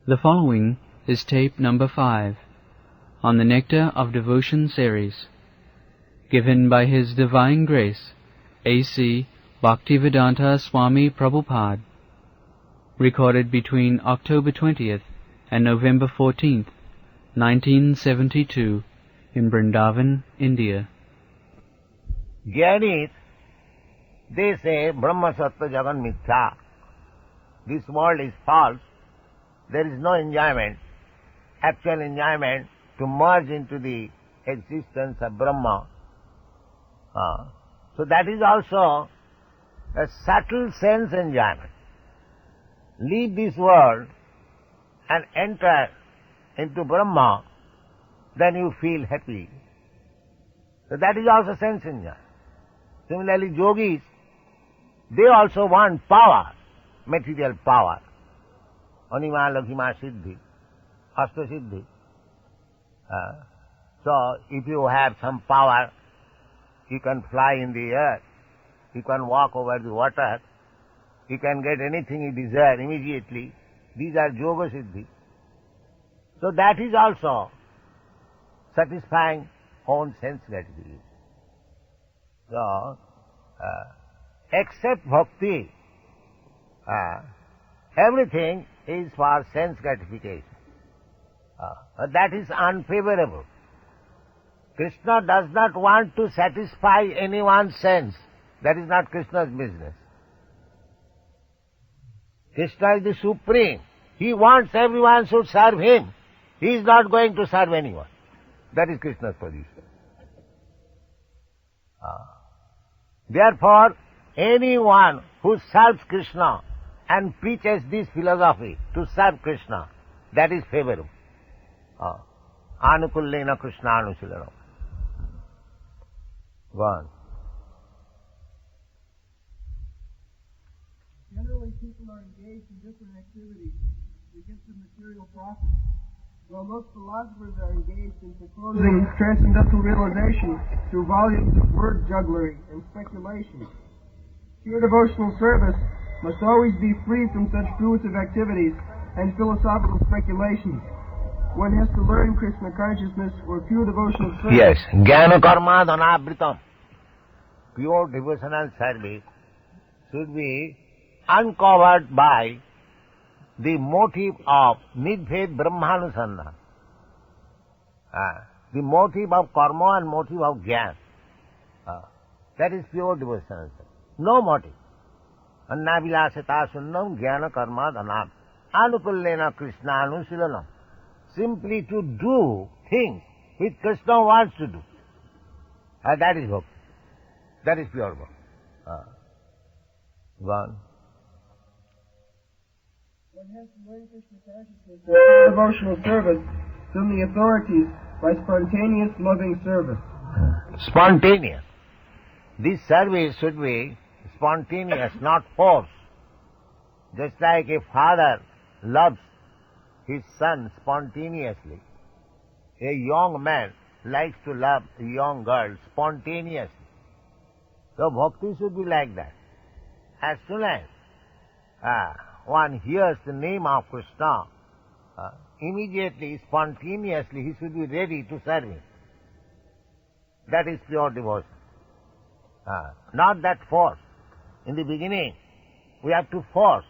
The following is tape number 5 on the Nectar of Devotion series, given by His Divine Grace, A.C. Bhaktivedanta Swami Prabhupada, recorded between October 20th and November 14th, 1972, in Vrindavan, India. Jnani, they say Brahma Sattva Jagan Mithya. This world is false. There is no enjoyment, actual enjoyment to merge into the existence of Brahma. So that is also a subtle sense enjoyment. Leave this world and enter into Brahma, then you feel happy. So that is also sense enjoyment. Similarly, yogis, they also want power, material power. Anima, Lakhima, Siddhi, Asta Siddhi. So, if you have some power, you can fly in the air, you can walk over the water, you can get anything you desire immediately. These are Yoga Siddhi. So that is also satisfying own sense gratification. So, except bhakti, everything is for sense gratification. That is unfavorable. Krishna does not want to satisfy anyone's sense. That is not Krishna's business. Krishna is the supreme. He wants everyone should serve him. He is not going to serve anyone. That is Krishna's position. Therefore, anyone who serves Krishna and preaches this philosophy to serve Krishna, that is favorable. Anukullena Krishna Anusilanam. Go on. Generally, people are engaged in different activities to get the material profit, while most philosophers are engaged in proposing transcendental realization through volumes of word jugglery and speculation. Pure devotional service must always be free from such fruitive activities and philosophical speculations. One has to learn Krishna consciousness or pure devotional service. Yes, jnana karma dhanavritam. Pure devotional service should be uncovered by the motive of nidbhed brahmanusandhana. The motive of karma and motive of jnana. That is pure devotional service. No motive. Annavilasata sunnam jnana karma dhanam. Anukullena Krishna anusilanam. Simply to do things which Krishna wants to do. That is bhakti. That is pure bhakti. One. One has to learn Krishna consciousness and pure devotional service from the authorities by spontaneous loving service. Spontaneous. This service should be spontaneous, not forced. Just like a father loves his son spontaneously, a young man likes to love a young girl spontaneously. So bhakti should be like that. As soon as one hears the name of Krishna, immediately, spontaneously, he should be ready to serve him. That is pure devotion. Not that force. In the beginning, we have to force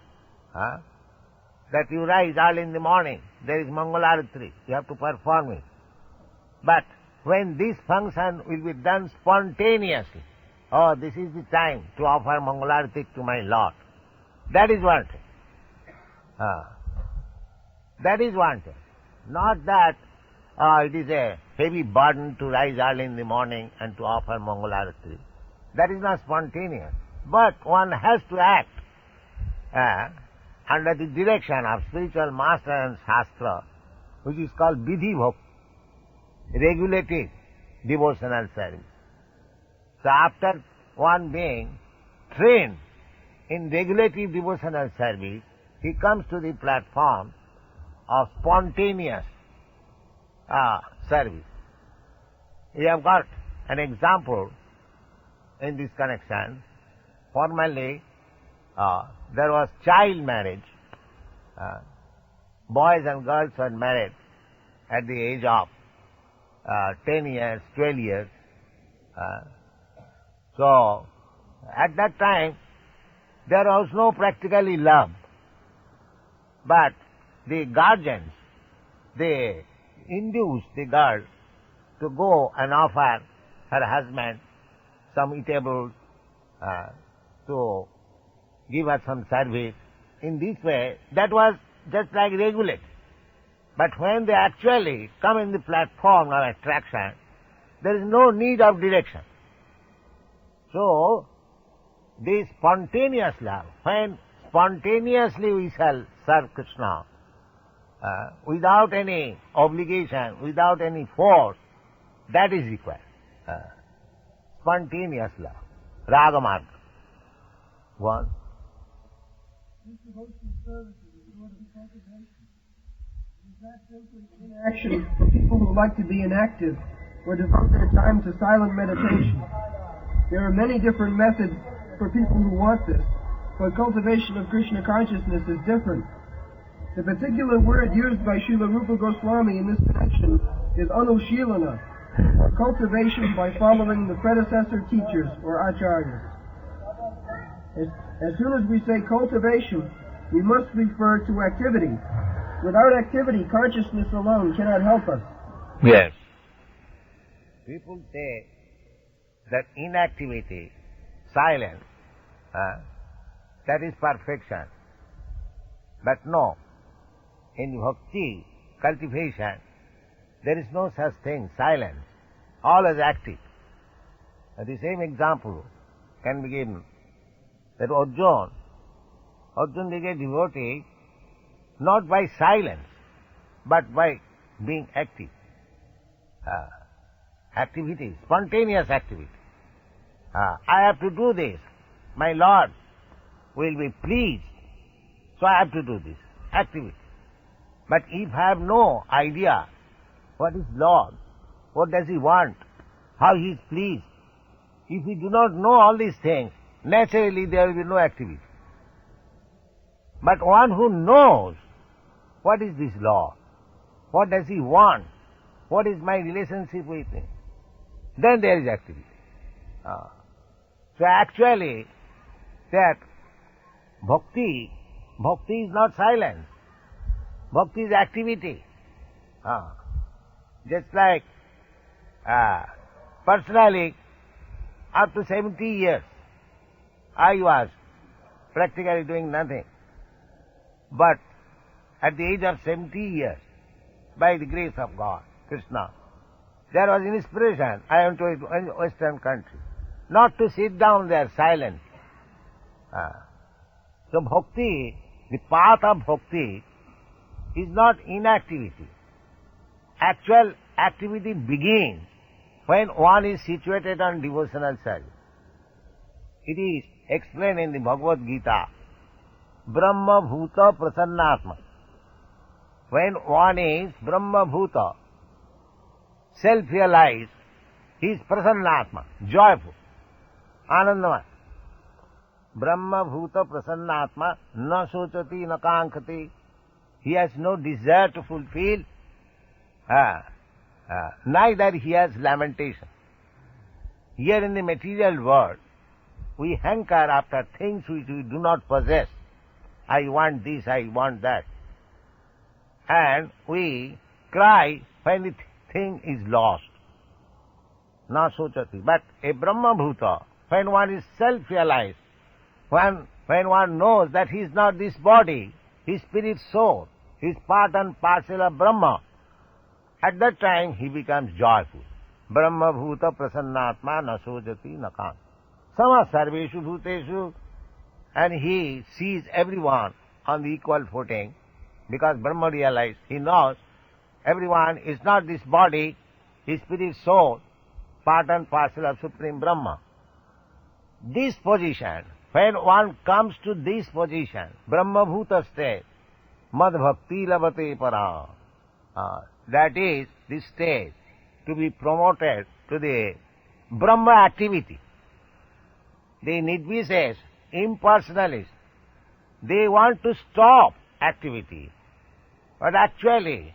that you rise early in the morning, there is Mangalarati, you have to perform it. But when this function will be done spontaneously, oh, this is the time to offer Mangalarati to my Lord, that is wanted. That is wanted. Not that it is a heavy burden to rise early in the morning and to offer Mangalarati. That is not spontaneous. But one has to act under the direction of spiritual master and shastra, which is called vidhi bhakti, regulative devotional service. So after one being trained in regulative devotional service, he comes to the platform of spontaneous service. We have got an example in this connection. Formerly, there was child marriage boys and girls were married at the age of 10 years, 12 years. So, at that time, there was no practically love. But the guardians, they induced the girl to go and offer her husband some eatables, to give her some service. In this way, that was just like regulated. But when they actually come in the platform of attraction, there is no need of direction. So, this spontaneous love, when spontaneously we shall serve Krishna, without any obligation, without any force, that is required. Spontaneous love, raga marga. One. This devotional service is a sort of cultivation. Is that simply inaction for people who like to be inactive or devote their time to silent meditation? There are many different methods for people who want this, but cultivation of Krishna consciousness is different. The particular word used by Srila Rupa Goswami in this connection is anushilana, or cultivation by following the predecessor teachers or acharyas. As soon as we say cultivation, we must refer to activity. Without activity, consciousness alone cannot help us. Yes. People say that inactivity, silence, that is perfection. But no, in bhakti, cultivation, there is no such thing, silence. All is active. The same example can be given that Arjuna became devotee not by silence, but by being active. Activity, spontaneous activity. I have to do this. My Lord will be pleased, so I have to do this. Activity. But if I have no idea what is Lord, what does He want, how He is pleased, if we do not know all these things, naturally there will be no activity. But one who knows what is this law, what does He want, what is my relationship with Him, then there is activity. So actually, that bhakti is not silence. Bhakti is activity. Just like, personally, up to 70 years, I was practically doing nothing. But at the age of 70 years, by the grace of God, Krishna, there was an inspiration. I went to a Western country, not to sit down there silent. So bhakti, the path of bhakti, is not inactivity. Actual activity begins when one is situated on devotional service. It is explained in the Bhagavad Gita, Brahma Bhuta Prasannatma. When one is Brahma Bhuta, self-realized, he is Prasannatma, joyful, Anandamaya. Brahma Bhuta Prasannatma, na sochati na kankati. He has no desire to fulfill, neither he has lamentation. Here in the material world, we hanker after things which we do not possess. I want this, I want that. And we cry when the thing is lost. Na sochati. But a Brahma Bhuta, when one is self-realized, when one knows that he is not this body, his spirit soul, he is part and parcel of Brahma, at that time he becomes joyful. Brahma Bhuta Prasannatma na sojati na kan. Sama sarveshu bhuteshu, and he sees everyone on the equal footing, because Brahma realized, he knows everyone is not this body, his spirit soul, part and parcel of Supreme Brahma. This position, when one comes to this position, Brahma Bhuta state, Mad Bhakti Labate Para, that is the stage to be promoted to the Brahma activity. The Nidvishes, impersonalists, they want to stop activity. But actually,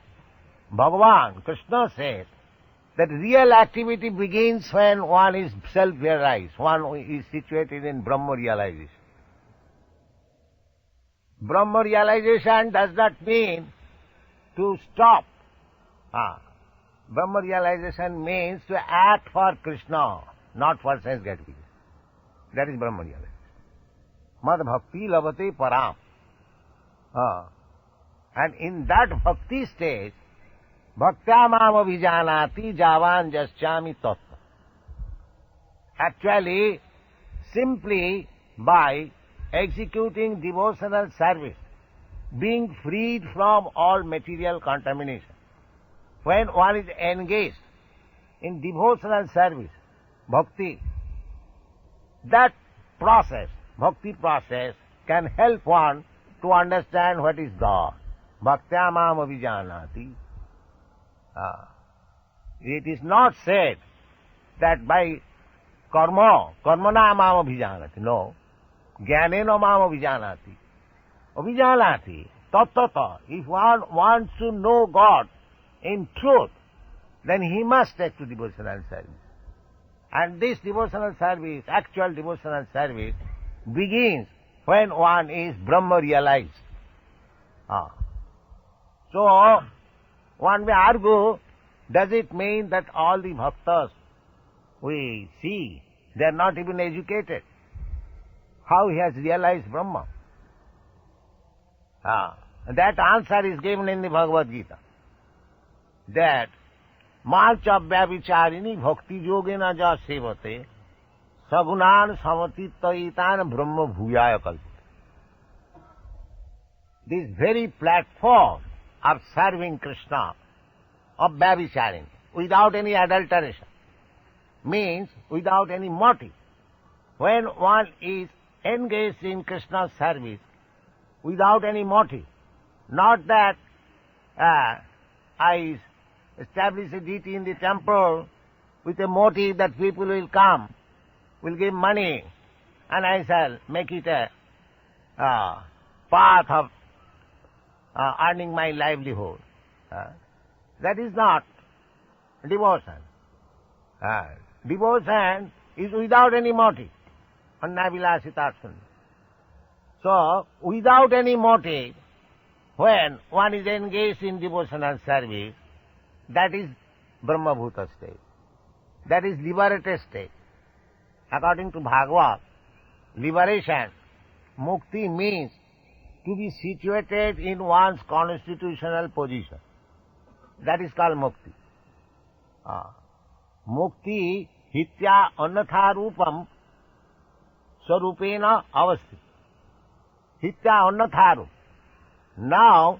Bhagavan, Krishna says that real activity begins when one is self-realized, one is situated in Brahma realization. Brahma realization does not mean to stop. Brahma realization means to act for Krishna, not for sense gratification. That is Brahma realization. Mad bhakti lavate param. And in that bhakti stage, bhaktya mam abhijanati javan jaschami tattva. Actually, simply by executing devotional service, being freed from all material contamination, when one is engaged in devotional service, bhakti, that process, bhakti process, can help one to understand what is God. Bhaktya mam abhijanati. It is not said that by karma mam abhijanati. No. Jnanena mam abhijanati. Abhijanati. Tattata. If one wants to know God in truth, then he must take to devotional service. And this devotional service, actual devotional service, begins when one is Brahma realized. So, one may argue, does it mean that all the bhaktas we see, they are not even educated? How he has realized Brahma? That answer is given in the Bhagavad Gita. That Malcha Vyavicharini Bhakti Yogena Ja Sevate Sagunan Samatittaitan Brahma Bhuyaya Kalpita. This very platform of serving Krishna, of Vyavicharini, without any adulteration, means without any motive. When one is engaged in Krishna's service without any motive, not that I establish a deity in the temple with a motive that people will come, will give money, and I shall make it a path of earning my livelihood. That is not devotion. Devotion is without any motive. Annavilasitarsana. So, without any motive, when one is engaged in devotional service, that is Brahma-bhuta state. That is liberated state. According to Bhagavad, liberation, mukti, means to be situated in one's constitutional position. That is called mukti. Mukti hitya annatha rupam sarupena avasti. Hitya annatha rup. Now,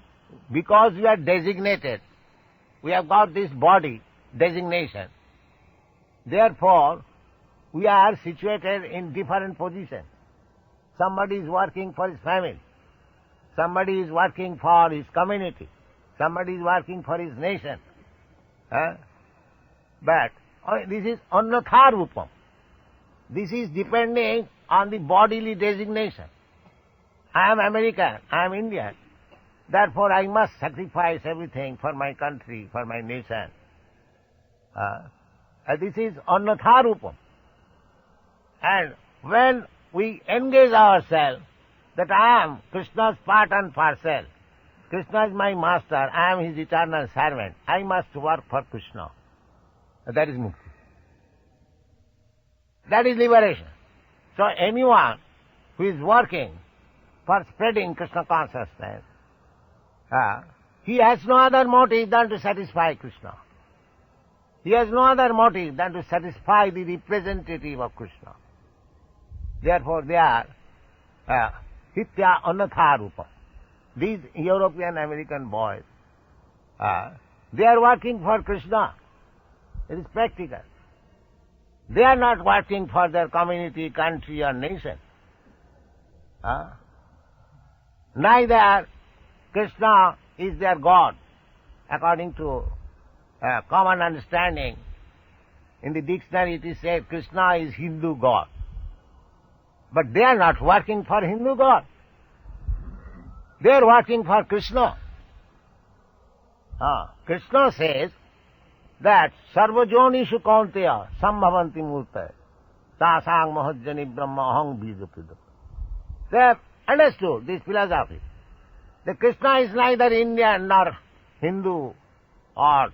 because we are designated, we have got this body designation, therefore, we are situated in different positions. Somebody is working for his family. Somebody is working for his community. Somebody is working for his nation. But this is annatha rupam. This is depending on the bodily designation. I am American, I am Indian. Therefore, I must sacrifice everything for my country, for my nation. This is annatha rupam. And when we engage ourselves that I am Krishna's part and parcel, Krishna is my master, I am his eternal servant, I must work for Krishna. That is mukti. That is liberation. So anyone who is working for spreading Krishna consciousness, he has no other motive than to satisfy Krishna. He has no other motive than to satisfy the representative of Krishna. Therefore they are hitya annatha rupa. These European American boys, they are working for Krishna. It is practical. They are not working for their community, country or nation. Neither Krishna is their God, according to common understanding. In the dictionary it is said Krishna is Hindu God. But they are not working for Hindu God. They are working for Krishna. Krishna says that sarvajonishu kaunteya sambhavanti murtaya tasang mahajjani brahma aham bijapidu. They have understood this philosophy. The Krishna is neither Indian nor Hindu or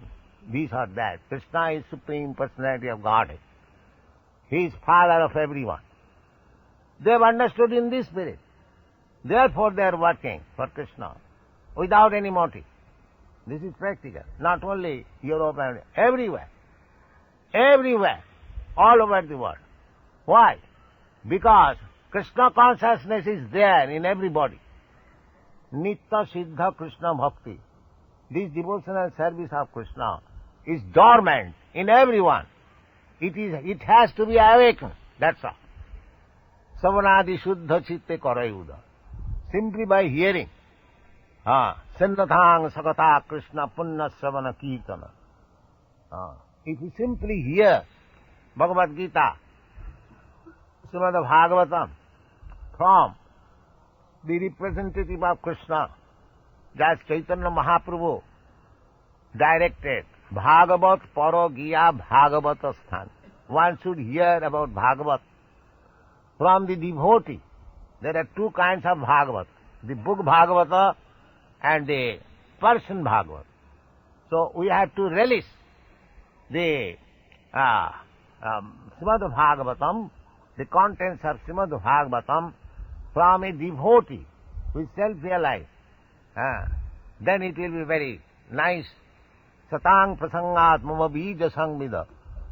this or that. Krishna is Supreme Personality of Godhead. He is Father of everyone. They have understood in this spirit. Therefore they are working for Krishna without any motive. This is practical. Not only Europe and everywhere. Everywhere. All over the world. Why? Because Krishna consciousness is there in everybody. Nitya Siddha Krishna Bhakti. This devotional service of Krishna is dormant in everyone. It has to be awakened. That's all. Savanadi Shuddha Chitte Karayuda. Simply by hearing. Sanatana Sakata Krishna Punna Savana Kirtana. If you simply hear Bhagavad Gita, Shrimad Bhagavatam, from the representative of Krishna, that's Chaitanya Mahaprabhu, directed Bhagavat Paragiya Bhagavata Sthan. One should hear about Bhagavat from the devotee. There are two kinds of Bhagavat, the book Bhagavata and the person Bhagavat. So we have to relish the Srimad Bhagavatam, the contents of Srimad Bhagavatam from a devotee who is self-realized. Then it will be very nice. Satang prasangat mama bija sangvida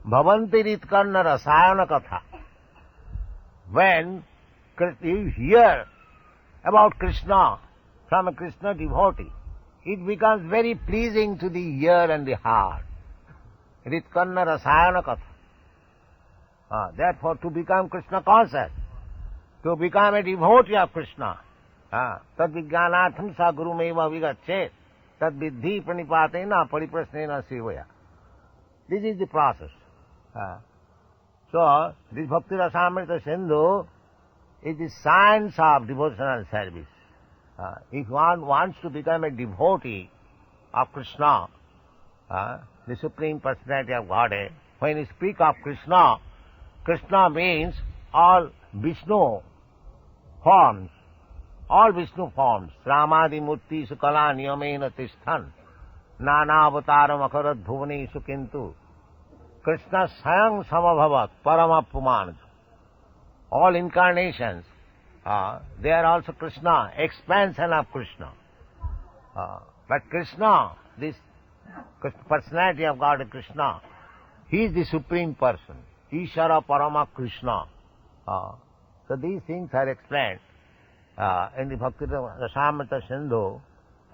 bhavanti ritkarna rasayana katha. When you hear about Krishna from a Krishna devotee, it becomes very pleasing to the ear and the heart. Ritkarna rasayana katha. Therefore, to become Krishna conscious, to become a devotee of Krishna, tad vijnanatham sa gurumeva vigachet, tad vidhi pranipatena pariprasnena sevaya. This is the process. So, this Bhakti Rasamrita Sindhu is the science of devotional service. If one wants to become a devotee of Krishna, the Supreme Personality of Godhead, when you speak of Krishna, Krishna means all Vishnu forms. All Vishnu forms. Ramadi Murti Sukala Niyamena Tishthan. Nana Avataram Akarat Bhuvani Sukintu. Krishna Sayang Samabhavat Paramapumanaj. All incarnations, they are also Krishna, expansion of Krishna. But Krishna, this personality of God Krishna, He is the Supreme Person. Ishara Parama Krishna. So these things are explained in the Bhakti Rasamrita Sindhu,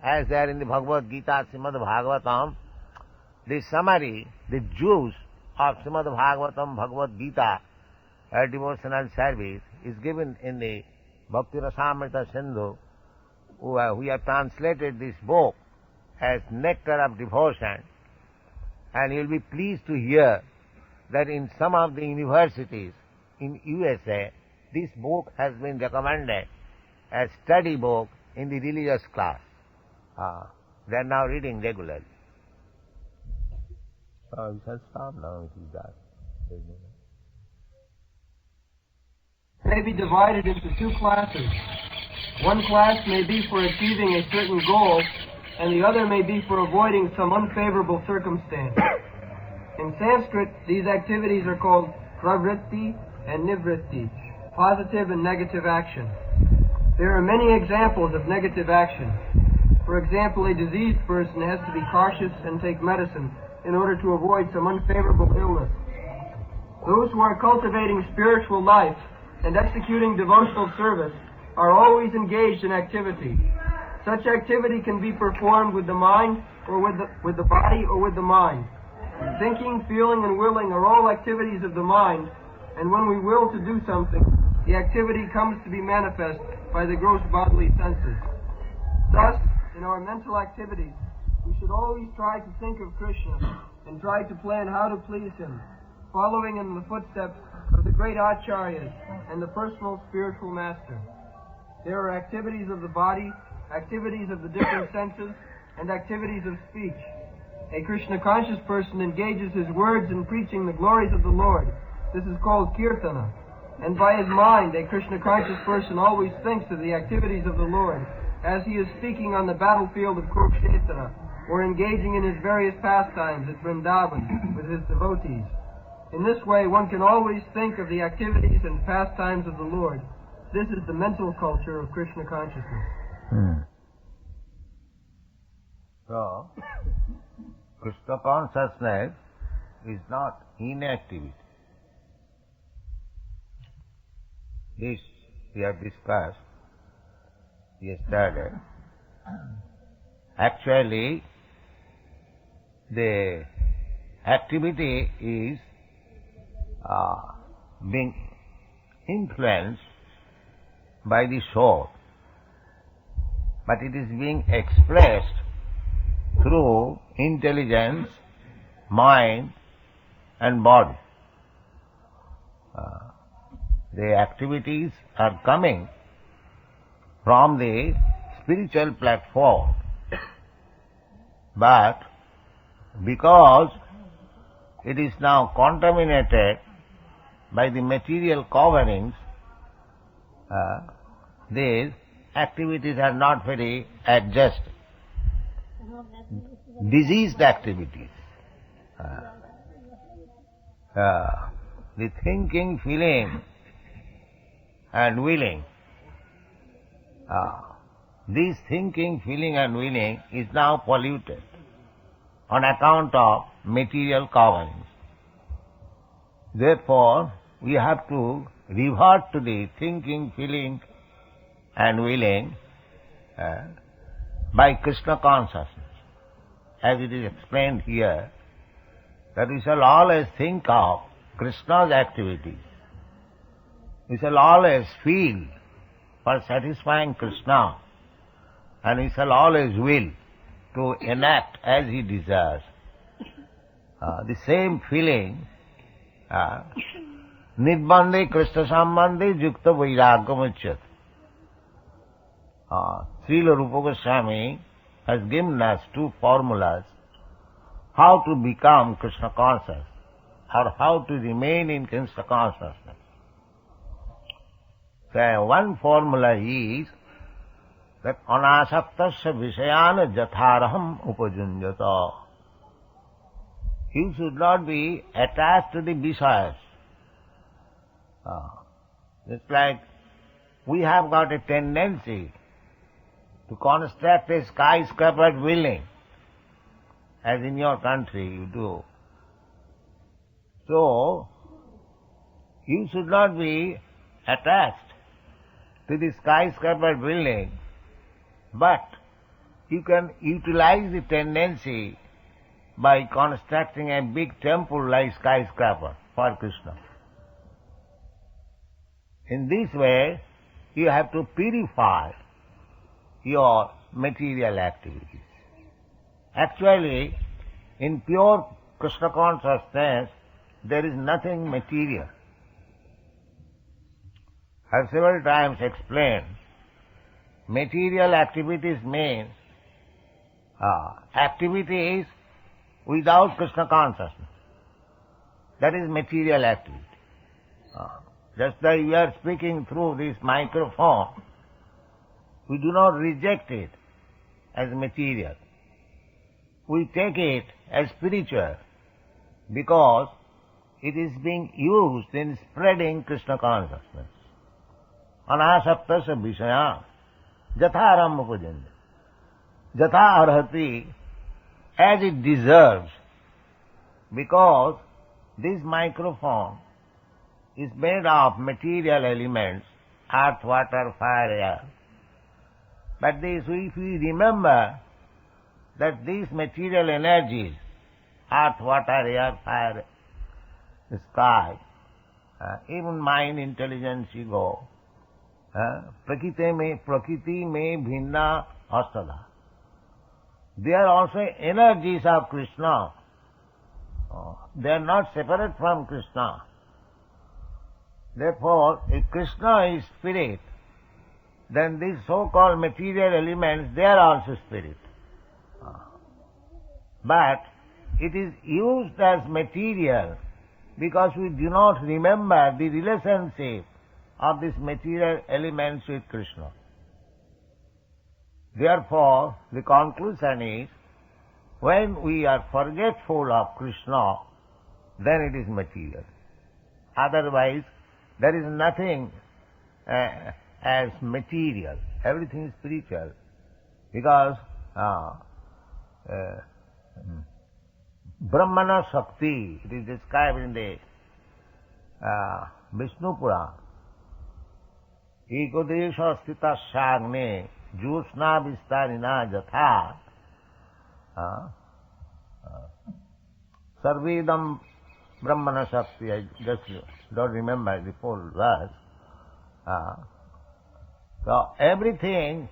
as they are in the Bhagavad Gita, Srimad Bhagavatam. The summary, the juice of Srimad Bhagavatam, Bhagavad Gita, devotional service, is given in the Bhakti Rasamrita Sindhu. We have translated this book as Nectar of Devotion, and you will be pleased to hear that in some of the universities in USA, this book has been recommended as study book in the religious class. They are now reading regularly. We shall stop now. It is dark. May be divided into two classes. One class may be for achieving a certain goal, and the other may be for avoiding some unfavorable circumstance. In Sanskrit, these activities are called pravritti and nivritti, positive and negative action. There are many examples of negative action. For example, a diseased person has to be cautious and take medicine in order to avoid some unfavorable illness. Those who are cultivating spiritual life and executing devotional service are always engaged in activity. Such activity can be performed with the mind or with the body or with the mind. Thinking, feeling, and willing are all activities of the mind, and when we will to do something, the activity comes to be manifest by the gross bodily senses. Thus, in our mental activities, we should always try to think of Krishna and try to plan how to please Him, following in the footsteps of the great Acharyas and the personal spiritual master. There are activities of the body, activities of the different senses, and activities of speech. a Krishna conscious person engages his words in preaching the glories of the Lord. This is called kirtana. And by his mind, a Krishna conscious person always thinks of the activities of the Lord as he is speaking on the battlefield of Kurukshetra, or engaging in his various pastimes at Vrindavan with his devotees. In this way, one can always think of the activities and pastimes of the Lord. This is the mental culture of Krishna consciousness. So, Krishna consciousness is not inactivity. This we have discussed yesterday. Actually, the activity is being influenced by the soul, but it is being expressed through intelligence, mind and body. The activities are coming from the spiritual platform, but because it is now contaminated by the material coverings, these activities are not very adjusted. Diseased activities. The thinking, feeling and willing. This thinking, feeling and willing is now polluted on account of material coverings. Therefore, we have to revert to the thinking, feeling and willing by Krishna consciousness. As it is explained here, that we shall always think of Krishna's activities. We shall always feel for satisfying Krishna, and we shall always will to enact as he desires. The same feeling, Nidbande Krishna Sambandhe Yukta Vairagam Uchyat. Srila Rupa Goswami has given us two formulas how to become Krishna conscious or how to remain in Krishna consciousness. So one formula is that anasaktasya vishayana jatharaham upajunjata. You should not be attached to the Vishayas. It's like we have got a tendency to construct a skyscraper building, as in your country you do. So, you should not be attached to the skyscraper building, but you can utilize the tendency by constructing a big temple like skyscraper for Krishna. In this way, you have to purify your material activities. Actually, in pure Krishna consciousness, there is nothing material. I have several times explained, material activities means activities without Krishna consciousness. That is material activity. Just like we are speaking through this microphone, we do not reject it as material. We take it as spiritual because it is being used in spreading Krishna consciousness. Anasaktasya vishaya jatharam upajanya. Jatha arhati, as it deserves, because this microphone is made of material elements, earth, water, fire, air. But this, if we remember that these material energies, earth, water, air, fire, sky, even mind, intelligence, ego, prakriti mein bhinna astada. They are also energies of Krishna. They are not separate from Krishna. Therefore, if Krishna is spirit, then these so-called material elements, they are also spirit. But it is used as material because we do not remember the relationship of these material elements with Krishna. Therefore, the conclusion is, when we are forgetful of Krishna, then it is material. Otherwise, there is nothing as material. Everything is spiritual. Because Brahmana Shakti, it is described in the Vishnu Purana. Ekodesha sthita shagne jyosna vistarina jatha sarvedam Brahmana Shakti. I just don't remember the full verse. So everything,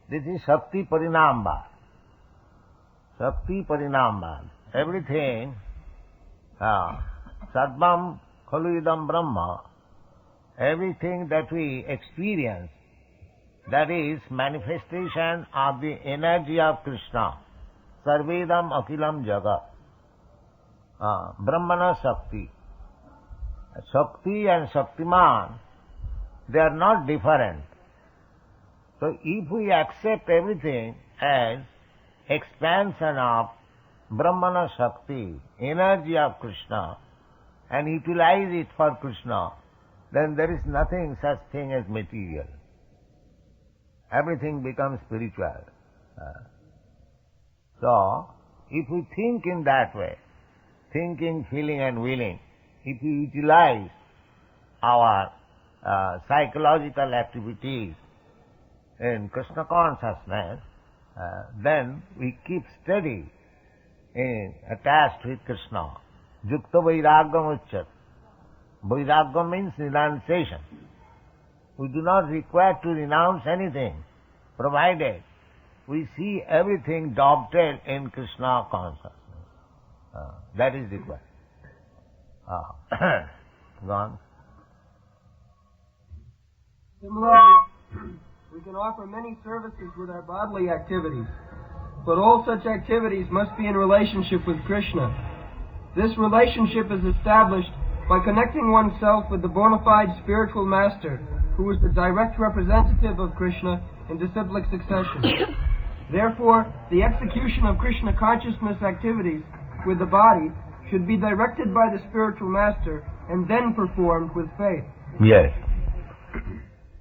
this is Shakti Parinamba. Shakti Parinamba. Everything, Sarvam Khaluidam Brahma, everything that we experience, that is manifestation of the energy of Krishna. Sarvedam Akilam Jagat. Brahmana Shakti. Shakti and Shaktiman, they are not different. So if we accept everything as expansion of Brahmana Shakti, energy of Krishna, and utilize it for Krishna, then there is nothing such thing as material. Everything becomes spiritual. So, if we think in that way, thinking, feeling and willing, if we utilize our psychological activities in Krishna consciousness, then we keep steady attached with Krishna. Yukta vairagam uchyat. Vairagam means renunciation. We do not require to renounce anything, provided we see everything dovetailed in Krishna consciousness. That is required. Gone. Similarly, we can offer many services with our bodily activities, but all such activities must be in relationship with Krishna. This relationship is established by connecting oneself with the bona fide spiritual master, who is the direct representative of Krishna in disciplic succession. Therefore, the execution of Krishna consciousness activities with the body should be directed by the spiritual master and then performed with faith. Yes.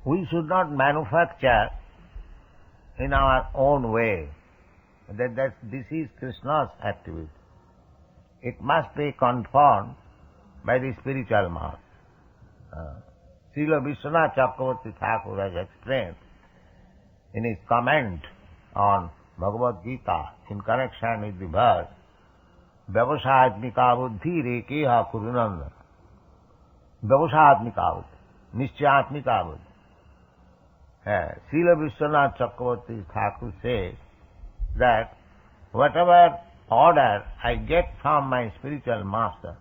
We should not manufacture in our own way that this is Krishna's activity. It must be confirmed by the spiritual master. Srila Vishwanath Chakravarti Thakur has explained in his comment on Bhagavad Gita in connection with the verse Vyavasatmika buddhi rekeha kurunanda. Vyavasatmika buddhi, Nischyatmika buddhi. Srila Vishwanath Chakravarti Thakur says that whatever order I get from my spiritual master,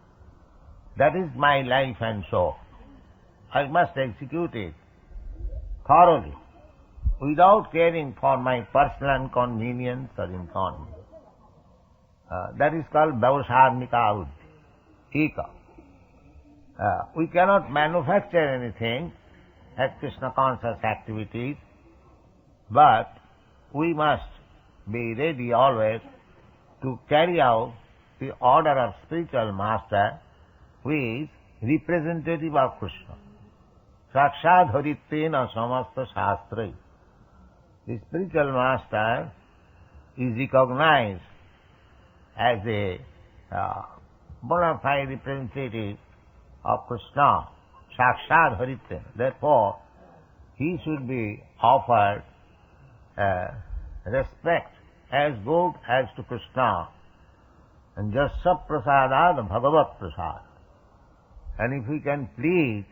that is my life and soul. I must execute it thoroughly, without caring for my personal convenience or inconvenience. That is called Vyavasatmika buddhi, Eka. We cannot manufacture anything as Krishna conscious activities, but we must be ready always to carry out the order of spiritual master, who is representative of Krishna. Sakshat haritvena samasta shastrai. The spiritual master is recognized as a bona fide representative of Krishna, Sakshat haritvena. Therefore, he should be offered respect as good as to Krishna, and just saprasadad Bhagavad prasad. And if we can please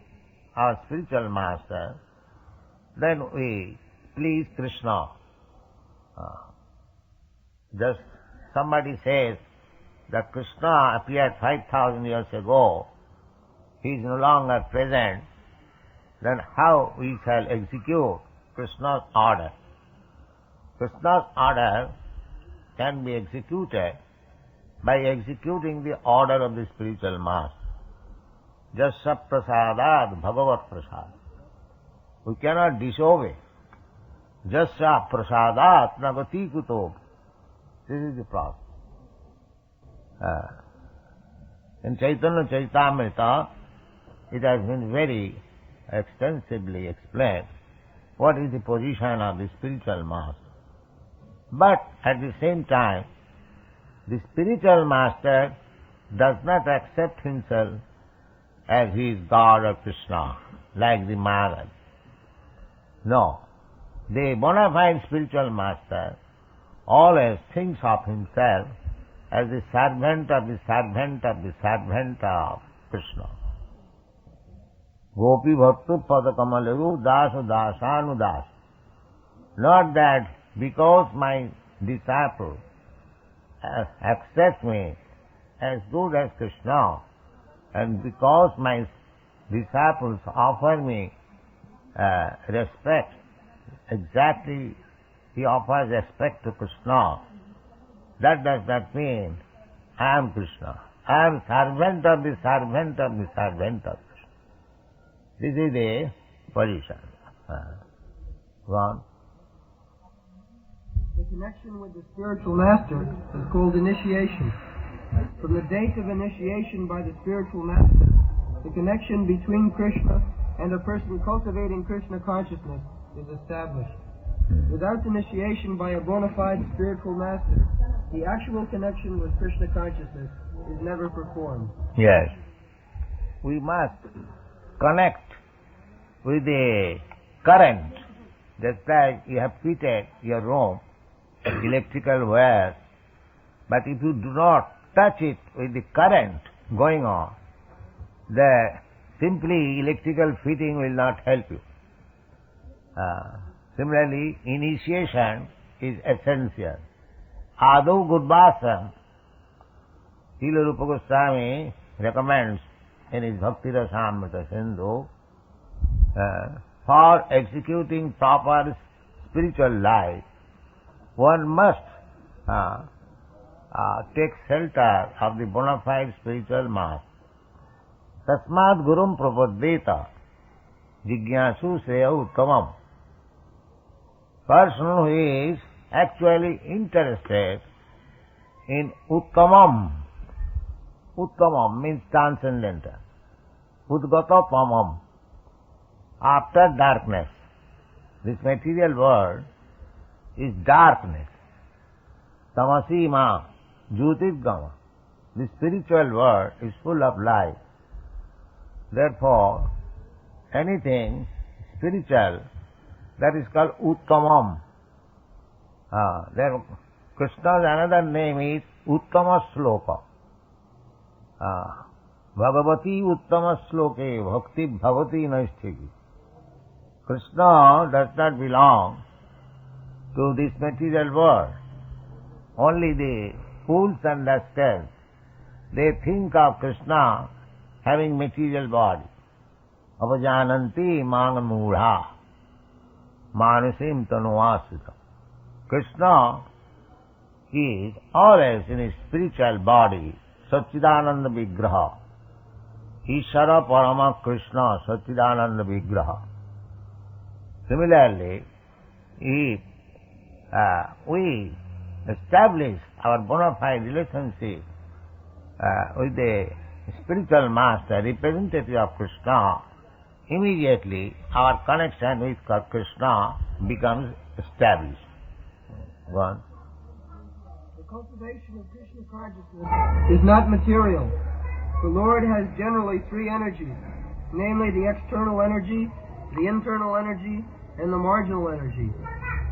our spiritual master, then we please Krishna. Just somebody says that Krishna appeared 5,000 years ago, he is no longer present, then how we shall execute Krishna's order? Krishna's order can be executed by executing the order of the spiritual master. Jasya prasadat bhagavat prasad. We cannot disobey. Jasya prasadat nagati kuto. This is the process. In Chaitanya Charitamrita, it has been very extensively explained what is the position of the spiritual master. But at the same time, the spiritual master does not accept himself as he is God or Krishna, like the Maharaj. No. The bona fide spiritual master always thinks of himself as the servant of the servant of the servant of Krishna. Gopi bhaktu padakamalu dasu dasanu das. Not that because my disciple accepts me as good as Krishna, and because my disciples offer me respect, exactly he offers respect to Krishna, that does not mean I am Krishna. I am servant of the servant of the servant of Krishna. This is the position. Go on. The connection with the spiritual master is called initiation. From the date of initiation by the spiritual master, the connection between Krishna and a person cultivating Krishna consciousness is established. Without initiation by a bona fide spiritual master, the actual connection with Krishna consciousness is never performed. Yes. We must connect with the current. Just like you have fitted your room, electrical wires, but if you do not touch it with the current going on, the simply electrical fitting will not help you. Similarly, initiation is essential. Ādau Gurvāsam, Srila Rupa Goswami recommends in his Bhakti Rasamrita Sindhu, for executing proper spiritual life, one must take shelter of the bona fide spiritual master. Tasmad gurum prapaddeta jigyasu sreya uttamam. Person who is actually interested in uttamam. Uttamam means transcendental. Udgata pamam. After darkness. This material world is darkness. Tamasi ma jyotirgama. The spiritual world is full of light. Therefore, anything spiritual, that is called uttamam. Then Krishna's another name is Uttama Sloka. Bhagavati Uttama Sloke Bhakti Bhavati Naisthiki. Krishna does not belong to this material world. Only the fools and rascals, they think of Krishna having material body. Avajananti manamudha manusim tanuasita. Krishna is always in his spiritual body, Satchidananda Vigraha. Ishara Parama Krishna Satchidananda Vigraha. Similarly, if we establish our bona fide relationship with the spiritual master, representative of Krishna, immediately our connection with Krishna becomes established. One. The cultivation of Krishna consciousness is not material. The Lord has generally three energies, namely the external energy, the internal energy, and the marginal energy.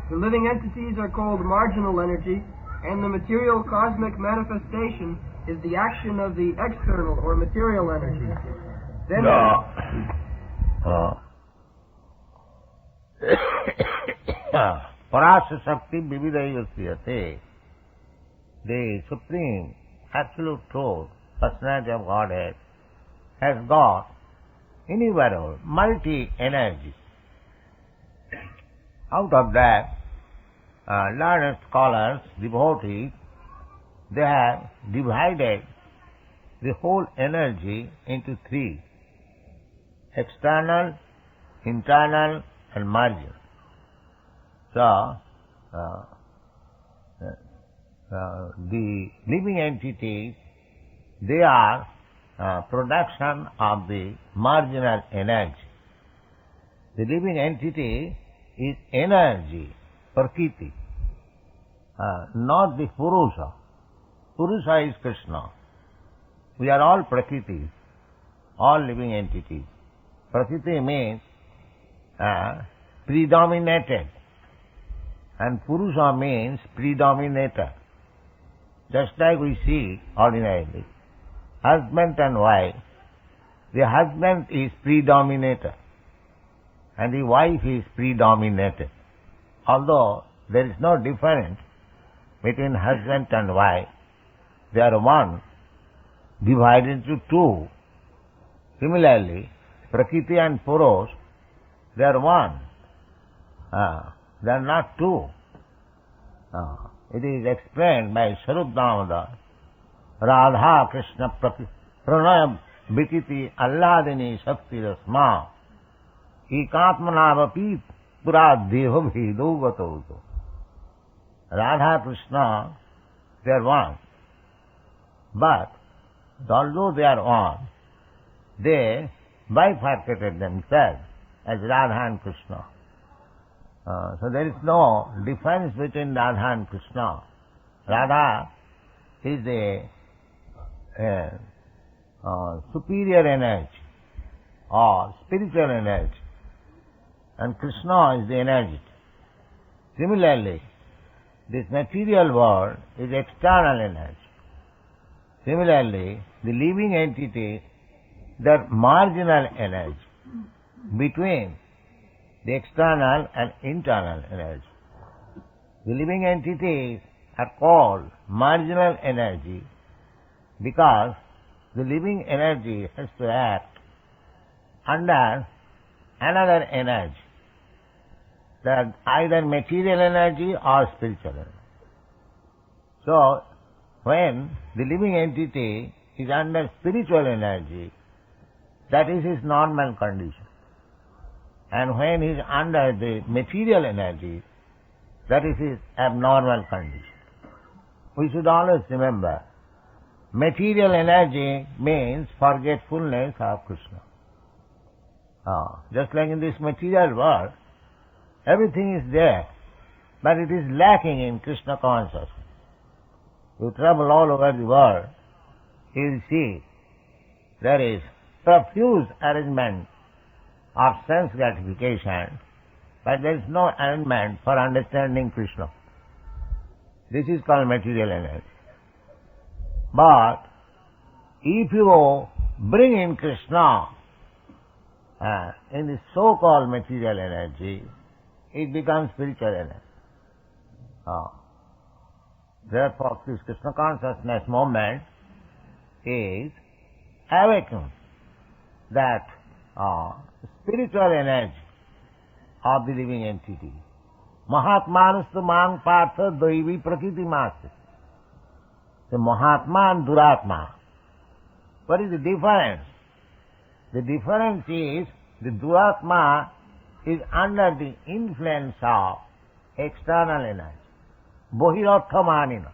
The living entities are called marginal energy, and the material cosmic manifestation is the action of the external or material energy. Then Parasya Shakti Vividayasya. The Supreme Absolute Truth, Personality of Godhead, has got innumerable multi-energy. Out of that, learned scholars, devotees, they have divided the whole energy into three: external, internal and marginal. So, the living entities, they are production of the marginal energy. The living entity is energy, Prakriti, not the Purusha. Purusha is Krishna. We are all Prakritis, all living entities. Prakriti means predominated, and Purusha means predominator. Just like we see ordinarily, husband and wife, the husband is predominator and the wife is predominated. Although there is no difference between husband and wife, they are one, divided into two. Similarly, Prakriti and Purush, they are one. They are not two. It is explained by Swarup Damodar, Radha Krishna Pranaya Vikiti Alladini Shakti Rasma Ekatmanavapi Pura Deho Bhedo Gatoto. Radha Krishna, they are one. But although they are one, they bifurcated themselves as Radha and Krishna. So there is no difference between Radha and Krishna. Radha is a superior energy or spiritual energy, and Krishna is the energy. Similarly, this material world is external energy. Similarly, the living entity, they are marginal energy between the external and internal energy. The living entities are called marginal energy because the living energy has to act under another energy, that either material energy or spiritual energy. So, when the living entity is under spiritual energy, that is his normal condition. And when he is under the material energy, that is his abnormal condition. We should always remember, material energy means forgetfulness of Krishna. Just like in this material world, everything is there, but it is lacking in Krishna consciousness. You travel all over the world, you will see there is profuse arrangement of sense gratification, but there is no arrangement for understanding Krishna. This is called material energy. But if you bring in Krishna in the so-called material energy, it becomes spiritual energy. Therefore, this Krishna consciousness movement is awakened that spiritual energy of the living entity. Mahatmanastu mang partha daivi prakriti masti. The Mahatma and Duratma. What is the difference? The difference is the Duratma is under the influence of external energy. Bohirarthamanina.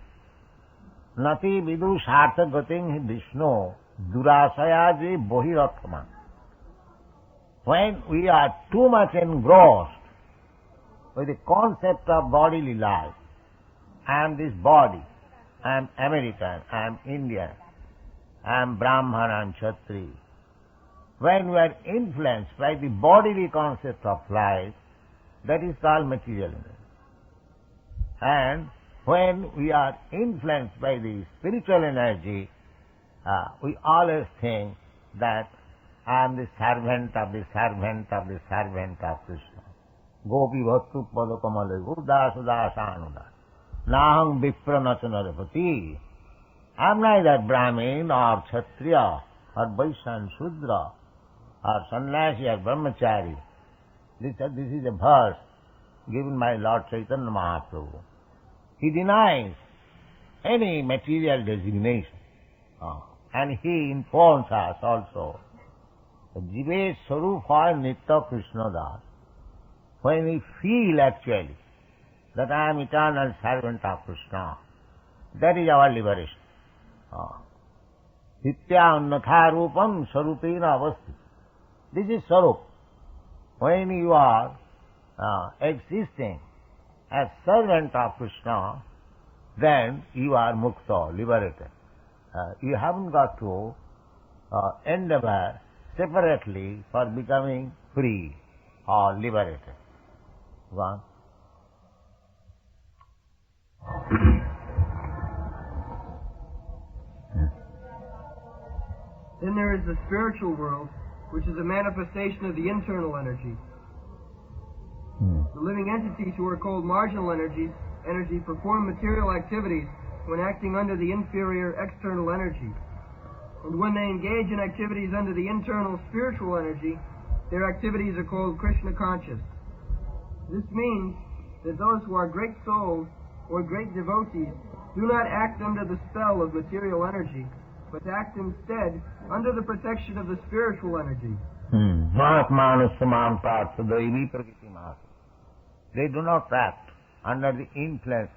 Nati vidu shartha gating Vishnu durasayaji bohirarthaman. When we are too much engrossed with the concept of bodily life, I am this body, I am American, I am Indian, I am Brahman, I am Kshatri. When we are influenced by the bodily concept of life, that is called material energy. And when we are influenced by the spiritual energy, we always think that I am the servant of the servant of the servant of Krishna. Gopi bhattu padakamale udas udasanudas. Naham vipra nachanarapati. I am neither Brahmin or Kshatriya or Vaishya Shudra or Sannyasi or Brahmachari. This is a verse given by Lord Chaitanya Mahaprabhu. He denies any material designation. And he informs us also, Jive Sarupa Nitya Krishna Das, when we feel actually that I am eternal servant of Krishna, that is our liberation. Nitya Annatha Rupam Sarupena Avasti. This is Sarup. When you are existing as servant of Krishna, then you are mukta, liberated. You haven't got to endeavor separately for becoming free or liberated. One. Then there is the spiritual world, which is a manifestation of the internal energy. The living entities who are called marginal energy perform material activities when acting under the inferior external energy. And when they engage in activities under the internal spiritual energy, their activities are called Krishna conscious. This means that those who are great souls or great devotees do not act under the spell of material energy, but act instead under the protection of the spiritual energy. They do not act under the influence.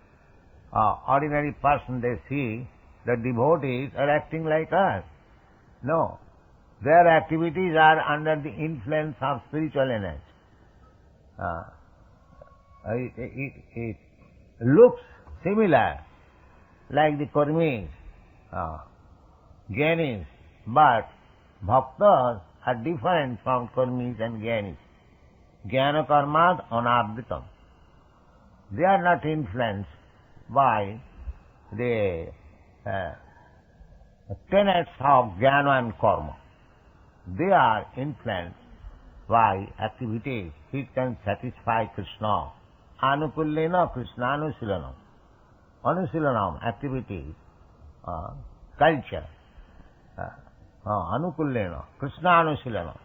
Ordinary person, they see the devotees are acting like us. No. Their activities are under the influence of spiritual energy. It looks similar like the karmis, jnanis, but bhaktas are different from karmis and jnanis. Jnana karmat anabditam. They are not influenced by the tenets of jnana and karma. They are influenced by activities which can satisfy Krishna. Anukullena Krishna anusilanam. Anusilanam, activities, culture. Anukullena Krishna anusilanam.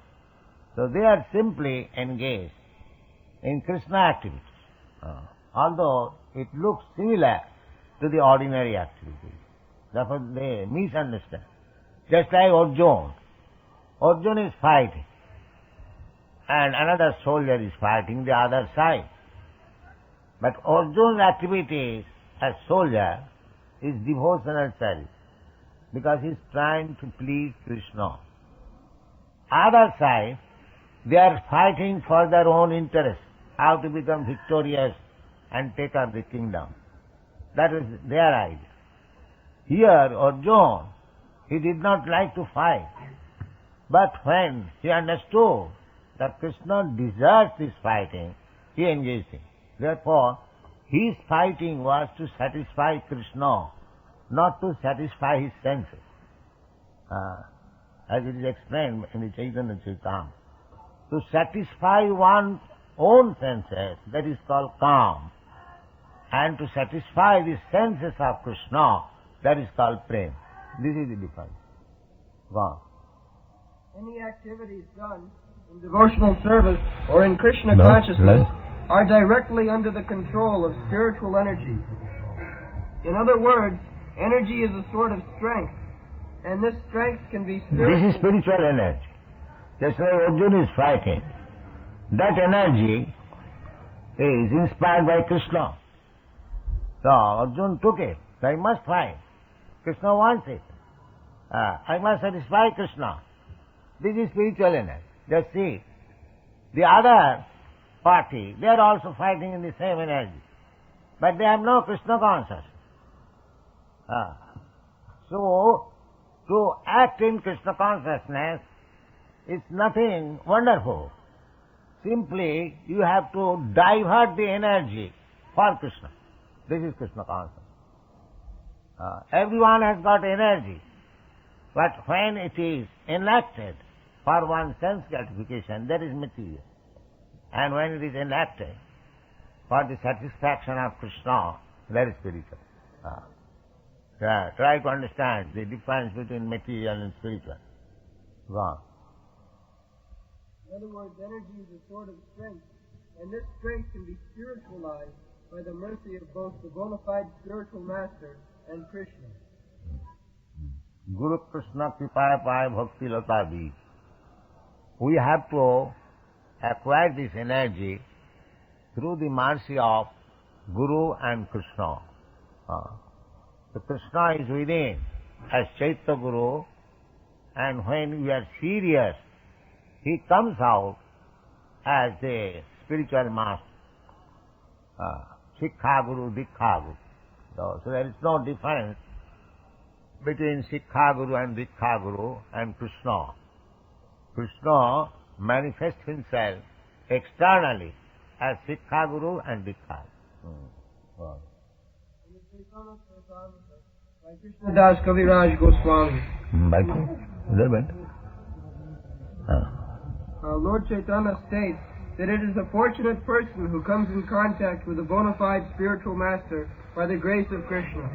So they are simply engaged in Krishna activities. Although it looks similar to the ordinary activities. Therefore they misunderstand. Just like Arjuna. Arjuna is fighting and another soldier is fighting the other side. But Arjuna's activities as soldier is devotional service because he is trying to please Krishna. Other side, they are fighting for their own interest, how to become victorious and take up the kingdom. That is their idea. Here, Arjuna, he did not like to fight. But when he understood that Krishna deserves this fighting, he engaged in. Therefore, his fighting was to satisfy Krishna, not to satisfy his senses. As it is explained in the Chaitanya Charitamrita. To satisfy one's own senses, that is called kam. And to satisfy the senses of Krishna, that is called prem. This is the difference. Wow. Any activities done in devotional service or in Krishna consciousness are directly under the control of spiritual energy. In other words, energy is a sort of strength, and this strength can be spiritual. This is spiritual energy. Just like Arjuna is fighting. That energy is inspired by Krishna. So Arjuna took it. So I must fight. Krishna wants it. I must satisfy Krishna. This is spiritual energy. Just see. The other party, they are also fighting in the same energy. But they have no Krishna consciousness. So, to act in Krishna consciousness is nothing wonderful. Simply, you have to divert the energy for Krishna. This is Krishna consciousness. Everyone has got energy, but when it is enacted for one's sense gratification, that is material. And when it is enacted for the satisfaction of Krishna, that is spiritual. Try to understand the difference between material and spiritual. Go on. In other words, energy is a sort of strength, and this strength can be spiritualized by the mercy of both the bona fide spiritual master and Krishna. Guru Krishna Kripaya Paya Bhakti Lata Bij. We have to acquire this energy through the mercy of Guru and Krishna. So Krishna is within as Chaitya Guru, and when we are serious, he comes out as the spiritual master. Sikha Guru, Dikha Guru. So there is no difference between Sikha Guru and Dikha Guru and Krishna. Krishna manifests himself externally as Sikha Guru and Dikha Guru. By Krishna Das Kaviraj Goswami. Lord Chaitanya states that it is a fortunate person who comes in contact with a bona fide spiritual master by the grace of Krishna.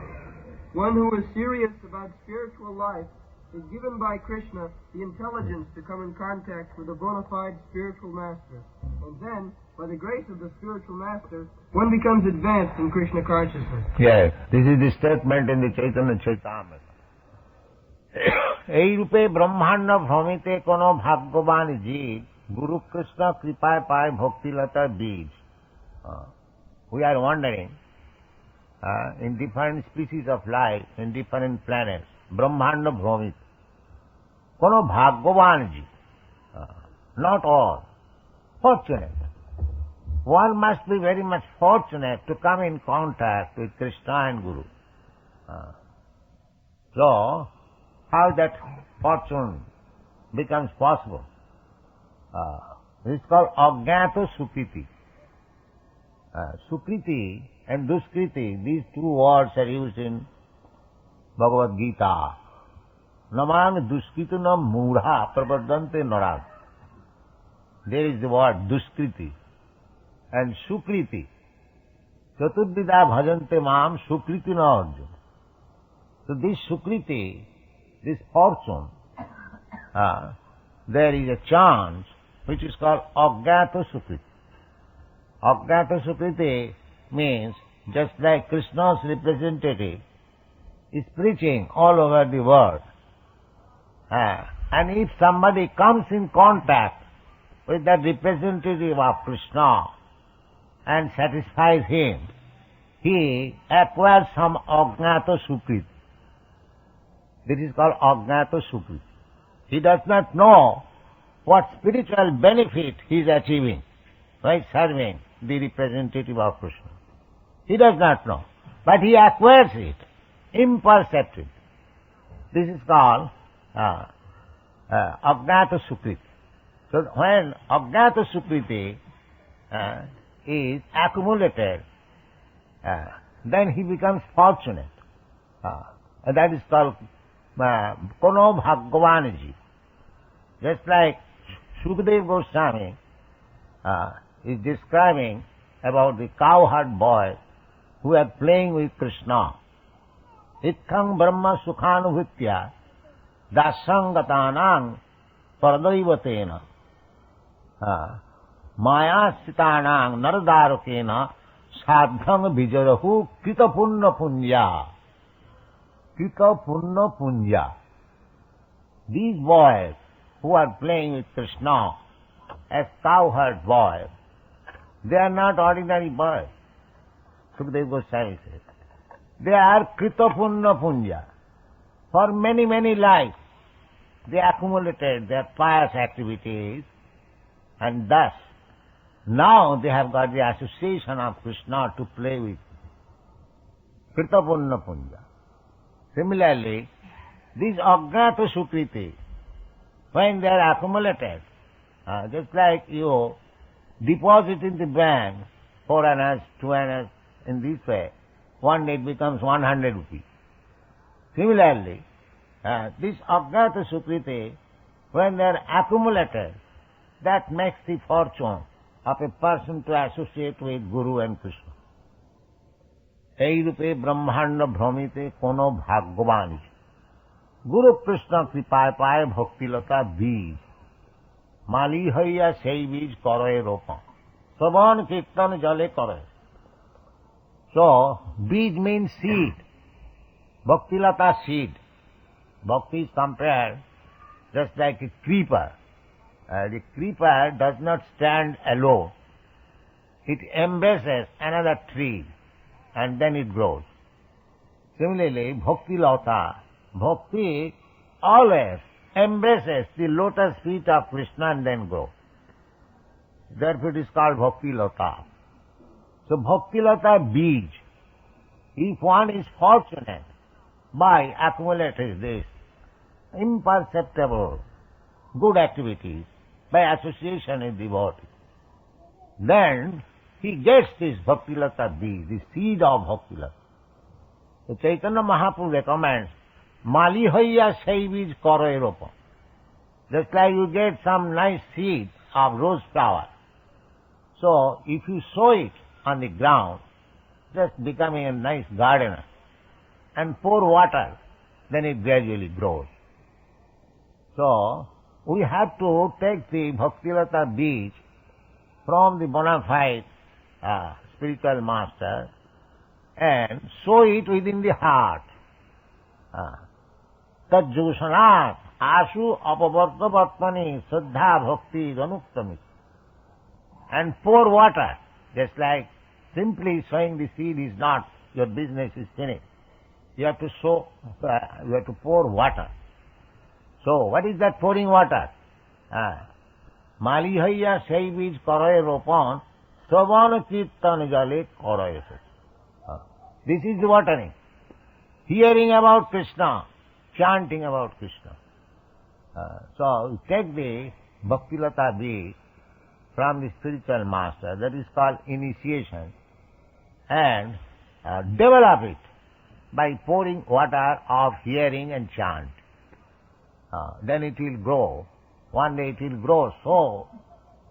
One who is serious about spiritual life is given by Krishna the intelligence to come in contact with a bona fide spiritual master. And then, by the grace of the spiritual master, one becomes advanced in Krishna consciousness. Yes, this is the statement in the Chaitanya Charitamrita. এই রূপে ব্রহ্মাণ্ড ভ্রমিতে কোন ভাগ্যবান জীব গুরু কৃষ্ণ কৃপায় পায় ভক্তিলতা বীজ. We are wandering in different species of life, in different planets. ব্রহ্মাণ্ড ভ্রমিত কোন ভাগ্যবান জীব, not all, fortunate. One must be very much fortunate to come in contact with Krishna and Guru. So, how that fortune becomes possible? This is called Ajnata Sukriti. Sukriti and Duskriti, these two words are used in Bhagavad Gita. Namang Duskriti nam mudha prabadante narad. There is the word Duskriti and Sukriti. Chaturdida bhajante mam Sukriti na arjun. So this Sukriti, this fortune, there is a chance which is called Ajnata Sukriti. Ajnata Sukriti means just like Krishna's representative is preaching all over the world. And if somebody comes in contact with the representative of Krishna and satisfies him, he acquires some Ajnata Sukriti. This is called Ajnata Sukriti. He does not know what spiritual benefit he is achieving by serving the representative of Krishna. He does not know, but he acquires it imperceptibly. This is called Ajnata Sukriti. So when Ajnata Sukriti is accumulated, then he becomes fortunate. That is called Kono Bhagwanji. Just like Sukadeva Goswami is describing about the cowherd boy who were playing with Krishna. Itthaṃ brahma sukhanuvritya dasangatānaṃ paradaivatena mayāsitaṇaṃ naradārukena sadhaṃ vijarahu kitapunna punya. Kitapunna punya. These boys who are playing with Krishna as cowherd boys, they are not ordinary boys. Sukadeva Goswami says. They are Kritapunna Punya. For many, many lives, they accumulated their pious activities, and thus, now they have got the association of Krishna to play with. Kritapunna Punya. Similarly, these Ajnata Sukriti, when they are accumulated, just like you deposit in the bank 4 annas, 2 annas, in this way, one day it becomes 100 rupees. Similarly, this Ajnata Sukriti, when they are accumulated, that makes the fortune of a person to associate with Guru and Krishna. এই রূপে ব্রহ্মাণ্ড ভ্রমিতে কোন ভাগ্যবান গুরু কৃষ্ণ কৃপায় পায় ভক্তিলতা বীজ মালি হইয়া সেই বীজ করে রোপণ শ্রবণ কীর্তন জলে করে. So, beej means seed. Bhakti-lata seed. Bhakti is compared just like a creeper. The creeper does not stand alone. It embraces another tree and then it grows. Similarly, Bhakti-lata, Bhakti always embraces the lotus feet of Krishna and then grows. Therefore it is called Bhakti-lata. So Bhakti-lata beej, if one is fortunate by accumulating this imperceptible good activities by association with devotee, then he gets this Bhakti-lata beej, the seed of Bhakti-lata. So Chaitanya Mahaprabhu recommends Mali hoya sei bij koroy ropa. Just like you get some nice seed of rose flower. So if you sow it on the ground, just becoming a nice gardener, and pour water, then it gradually grows. So we have to take the Bhakti-lata beej from the bona fide spiritual master and sow it within the heart. Tajjusanat asu apavartavatmani saddha bhakti ranuktami. And pour water, just like simply sowing the seed is not, your business is finished. You have to sow, you have to pour water. So what is that pouring water? Mali hoya sei bij koroy ropan savana kirtan jale koroy. This is the watering. Hearing about Krishna, chanting about Krishna. So take the Bhakti-lata beej from the spiritual master, that is called initiation, and develop it by pouring water of hearing and chant. Then it will grow. One day it will grow so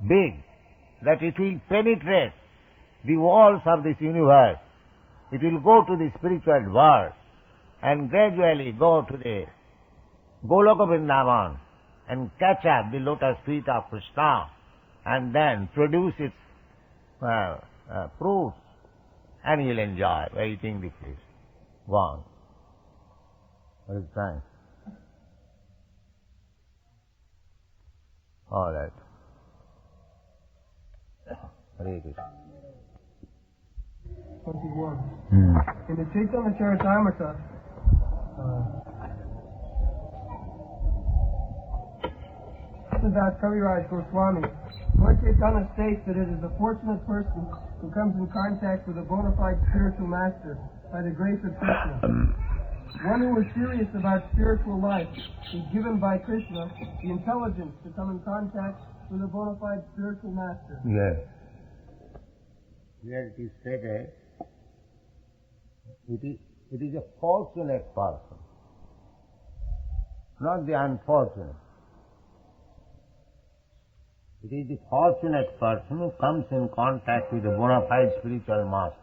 big that it will penetrate the walls of this universe. It will go to the spiritual world and gradually go to the Goloka Vrindavan and catch up the lotus feet of Krishna and then produce its fruits, and you'll enjoy by eating the fish. Go on. What is time? All right. Hare Krishna. 21. In the Chaitanya Charitamrita, Das Kaviraj Goswami, Lord Chaitanya states that it is a fortunate person who comes in contact with a bona fide spiritual master by the grace of Krishna. One who is serious about spiritual life is given by Krishna the intelligence to come in contact with a bona fide spiritual master. Yes. Here it is stated, it is a fortunate person, not the unfortunate. It is the fortunate person who comes in contact with a bona fide spiritual master.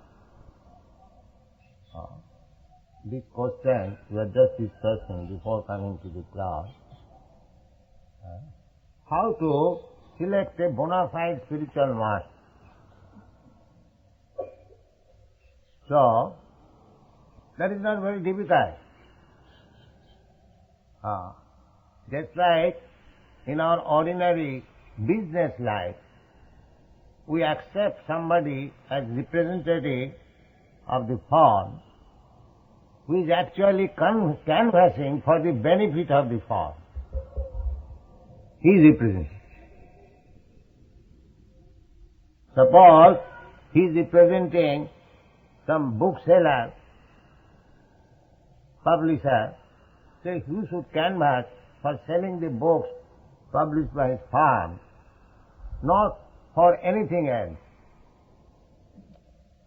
This question we were just discussing before coming to the class. How to select a bona fide spiritual master. So, that is not very difficult. Just like in our ordinary business life, we accept somebody as representative of the firm who is actually canvassing for the benefit of the firm. He is representing. Suppose he is representing some bookseller, publisher, say who should canvass for selling the books published by his firm, not for anything else.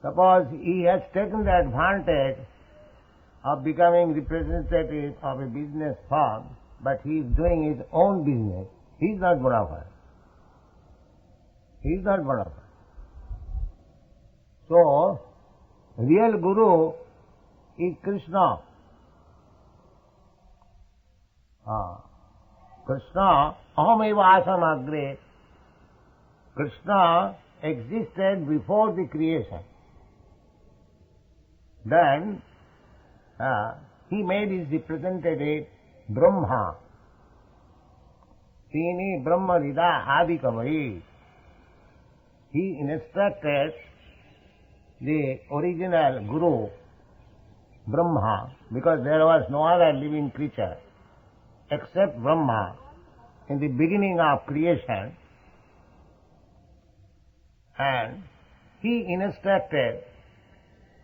Suppose he has taken the advantage of becoming representative of a business firm, but he is doing his own business. He is not bona fide. He is not bona fide. So, real Guru is Krishna. Krishna, aham asam agre. Krishna existed before the creation. Then, he made his representative Brahma. Tini Brahma Vida Adikavai. He instructed the original Guru, Brahma, because there was no other living creature except Brahma in the beginning of creation, and he instructed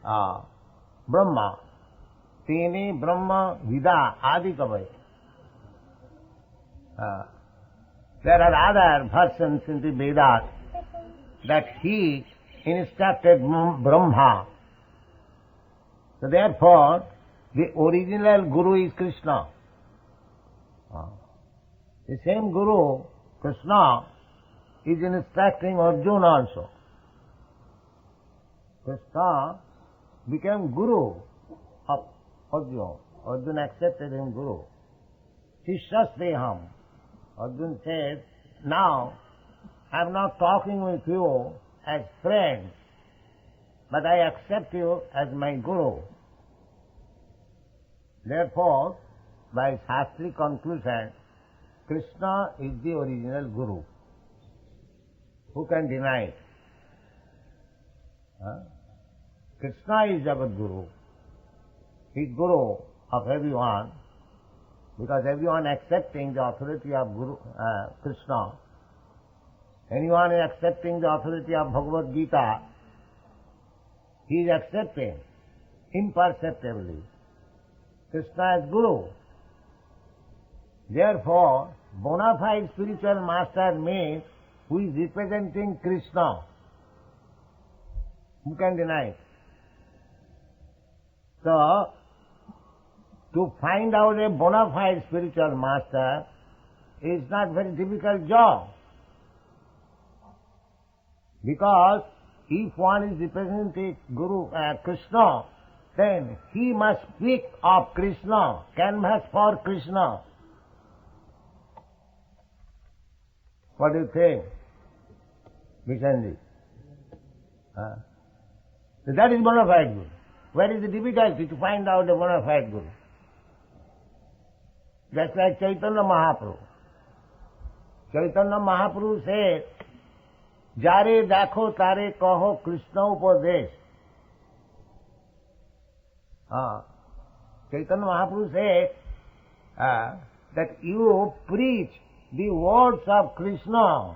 Brahma, Tini Brahma Vida Adikavai. There are other versions in the Vedas that he instructed Brahma. So therefore, the original Guru is Krishna. The same Guru, Krishna, is instructing Arjuna also. Krishna became Guru of Arjuna. Arjuna accepted him Guru. Shishya-sveham. Arjuna said, now I am not talking with you as friends, but I accept you as my Guru. Therefore, by Shastri conclusion, Krishna is the original Guru. Who can deny it? Krishna is Jagat Guru. He is Guru of everyone, because everyone accepting the authority of Guru, Krishna. Anyone is accepting the authority of Bhagavad Gita, he is accepting imperceptibly Krishna as Guru. Therefore, bona fide spiritual master means who is representing Krishna. Who can deny it? So, to find out a bona fide spiritual master is not very difficult job. Because if one is representing Guru Krishna, then he must speak of Krishna, canvas for Krishna. What do you think, Vishanji? So that is bona fide Guru. Where is the difficulty to find out a bona fide Guru? Just like Chaitanya Mahaprabhu. Chaitanya Mahaprabhu said, Jare dakho tare kaho Krishna upadesh. Chaitanya Mahaprabhu said that you preach the words of Krishna.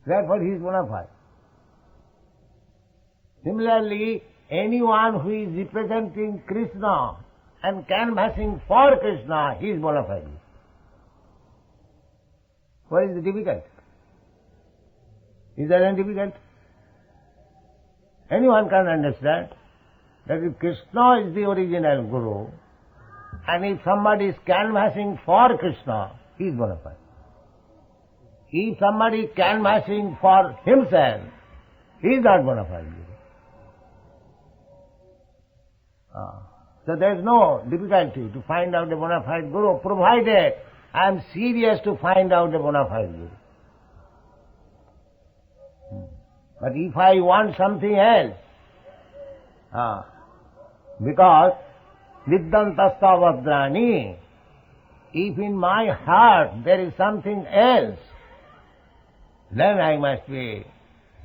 Therefore he is bona fide. Similarly, anyone who is representing Krishna and canvassing for Krishna, he is bona fide. What is the difficulty? Is there any difficulty? Anyone can understand that if Krishna is the original Guru, and if somebody is canvassing for Krishna, he is bona fide. If somebody is canvassing for himself, he is not bona fide Guru. So there is no difficulty to find out a bona fide Guru, provided I am serious to find out a bona fide Guru. But if I want something else, because Viddantasta Vadrani, if in my heart there is something else, then I must be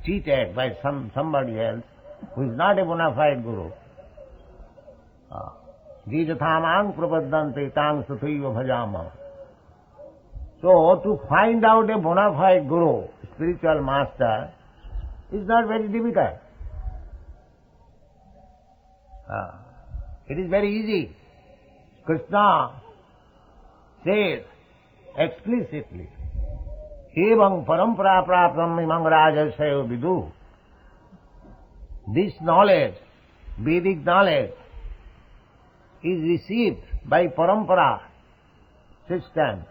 cheated by somebody else who is not a bona fide Guru. Jijathamang prapaddante tang sathaiva bhajama. So, to find out a bona fide Guru, spiritual master, is not very difficult. It is very easy. Krishna says explicitly, Evam parampara praptam imam rajasayo vidu. This knowledge, Vedic knowledge, is received by parampara system